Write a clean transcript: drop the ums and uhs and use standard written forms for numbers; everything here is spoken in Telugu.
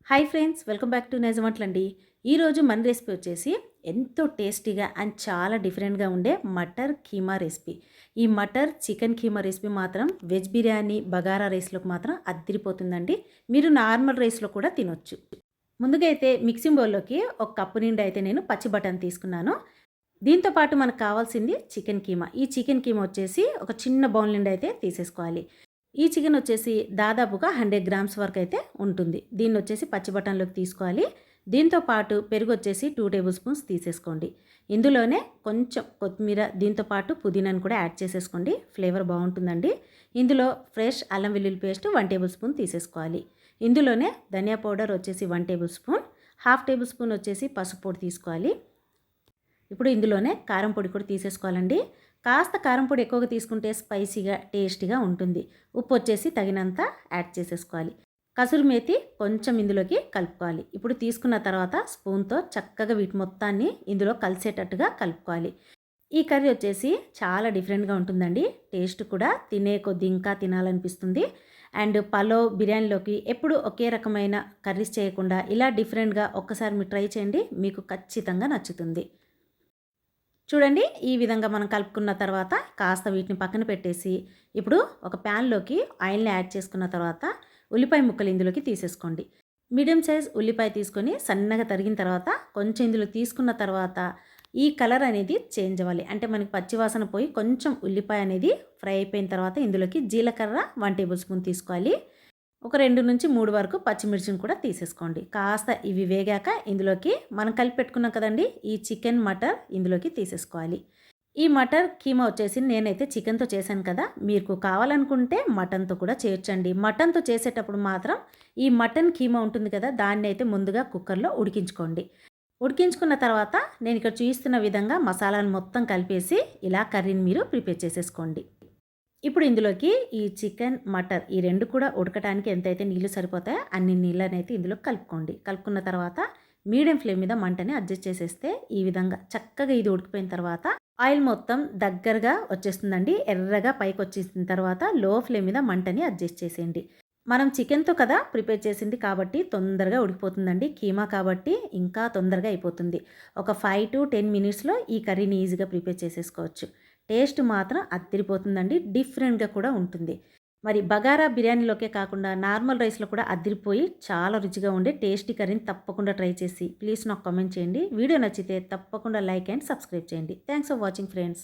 Hi friends, welcome back to Nizam వంటలండి. ఈరోజు మన రెసిపీ వచ్చేసి ఎంతో టేస్టీగా అండ్ చాలా డిఫరెంట్గా ఉండే మటర్ కీమా రెసిపీ. ఈ మటర్ చికెన్ కీమా రెసిపీ మాత్రం వెజ్ బిర్యానీ, బగారా రైస్లోకి మాత్రం అద్దిరిపోతుందండి. మీరు నార్మల్ రైస్లో కూడా తినొచ్చు. ముందుగా అయితే మిక్సింగ్ బౌల్లోకి ఒక కప్పు నిండా అయితే నేను పచ్చి బఠానీ తీసుకున్నాను. దీంతో పాటు మనకు కావాల్సింది చికెన్ కీమా. ఈ చికెన్ కీమా వచ్చేసి ఒక చిన్న బౌల్ నిండా అయితే తీసేసుకోవాలి. ఈ చికెన్ వచ్చేసి దాదాపుగా 100 గ్రామ్స్ వరకు అయితే ఉంటుంది. దీన్ని వచ్చేసి పచ్చి బఠానీలోకి తీసుకోవాలి. దీంతో పాటు పెరుగు వచ్చేసి 2 టేబుల్ స్పూన్స్ తీసేసుకోండి. ఇందులోనే కొంచెం కొత్తిమీర, దీంతో పాటు పుదీనాను కూడా యాడ్ చేసేసుకోండి. ఫ్లేవర్ బాగుంటుందండి. ఇందులో ఫ్రెష్ అల్లం వెల్లుల్లి పేస్ట్ 1 టేబుల్ స్పూన్ తీసేసుకోవాలి. ఇందులోనే ధనియా పౌడర్ వచ్చేసి 1 టేబుల్ స్పూన్, 1/2 టేబుల్ స్పూన్ వచ్చేసి పసుపు పొడి తీసుకోవాలి. ఇప్పుడు ఇందులోనే కారం పొడి కూడా తీసేసుకోవాలండి. కాస్త కారం పొడి ఎక్కువగా తీసుకుంటే స్పైసీగా టేస్టీగా ఉంటుంది. ఉప్పు వచ్చేసి తగినంత యాడ్ చేసేసుకోవాలి. కసూరి మేతి కొంచెం ఇందులోకి కలుపుకోవాలి. ఇప్పుడు తీసుకున్న తర్వాత స్పూన్తో చక్కగా వీటి మొత్తాన్ని ఇందులో కలిసేటట్టుగా కలుపుకోవాలి. ఈ కర్రీ వచ్చేసి చాలా డిఫరెంట్గా ఉంటుందండి. టేస్ట్ కూడా తినే కొద్ది ఇంకా తినాలనిపిస్తుంది. అండ్ పలావ్, బిర్యానీలోకి ఎప్పుడు ఒకే రకమైన కర్రీస్ చేయకుండా ఇలా డిఫరెంట్గా ఒక్కసారి మీరు ట్రై చేయండి, మీకు ఖచ్చితంగా నచ్చుతుంది. చూడండి, ఈ విధంగా మనం కలుపుకున్న తర్వాత కాస్త వీటిని పక్కన పెట్టేసి ఇప్పుడు ఒక ప్యాన్లోకి ఆయిల్ని యాడ్ చేసుకున్న తర్వాత ఉల్లిపాయ ముక్కలు ఇందులోకి తీసేసుకోండి. మీడియం సైజ్ ఉల్లిపాయ తీసుకొని సన్నగా తరిగిన తర్వాత కొంచెం ఇందులో తీసుకున్న తర్వాత ఈ కలర్ అనేది చేంజ్ అవ్వాలి. అంటే మనకి పచ్చివాసన పోయి కొంచెం ఉల్లిపాయ అనేది ఫ్రై అయిపోయిన తర్వాత ఇందులోకి జీలకర్ర 1 టేబుల్ స్పూన్ తీసుకోవాలి. ఒక 2 నుంచి 3 వరకు పచ్చిమిర్చిని కూడా తీసేసుకోండి. కాస్త ఇవి వేగాక ఇందులోకి మనం కలిపి పెట్టుకున్నాం కదండి, ఈ చికెన్ మటర్ ఇందులోకి తీసేసుకోవాలి. ఈ మటర్ కీమా వచ్చేసి నేనైతే చికెన్తో చేశాను కదా, మీకు కావాలనుకుంటే మటన్తో కూడా చేయొచ్చండి. మటన్తో చేసేటప్పుడు మాత్రం ఈ మటన్ కీమా ఉంటుంది కదా, దాన్ని అయితే ముందుగా కుక్కర్లో ఉడికించుకోండి. ఉడికించుకున్న తర్వాత నేను ఇక్కడ చూపిస్తున్న విధంగా మసాలాను మొత్తం కలిపేసి ఇలా కర్రీని మీరు ప్రిపేర్ చేసేసుకోండి. ఇప్పుడు ఇందులోకి ఈ చికెన్, మటర్ ఈ 2 కూడా ఉడకటానికి ఎంతైతే నీళ్లు సరిపోతాయో అన్ని నీళ్ళనైతే ఇందులో కలుపుకోండి. కలుపుకున్న తర్వాత మీడియం ఫ్లేమ్ మీద మంటని అడ్జస్ట్ చేసేస్తే ఈ విధంగా చక్కగా ఇది ఉడికిపోయిన తర్వాత ఆయిల్ మొత్తం దగ్గరగా వచ్చేస్తుందండి. ఎర్రగా పైకి వచ్చేసిన తర్వాత లో ఫ్లేమ్ మీద మంటని అడ్జస్ట్ చేసేయండి. మనం చికెన్తో కదా ప్రిపేర్ చేసింది కాబట్టి తొందరగా ఉడికిపోతుందండి. కీమా కాబట్టి ఇంకా తొందరగా అయిపోతుంది. ఒక 5 to 10 మినిట్స్లో ఈ కర్రీని ఈజీగా ప్రిపేర్ చేసేసుకోవచ్చు. టేస్ట్ మాత్రం అద్దిరిపోతుందండి. డిఫరెంట్గా కూడా ఉంటుంది. మరి బగారా బిర్యానీలోకే కాకుండా నార్మల్ రైస్లో కూడా అద్దిరిపోయి చాలా రుచిగా ఉండే టేస్టీ కర్రీని తప్పకుండా ట్రై చేసి ప్లీజ్ నాకు కామెంట్ చేయండి. వీడియో నచ్చితే తప్పకుండా లైక్ అండ్ సబ్స్క్రైబ్ చేయండి. Thanks for watching friends.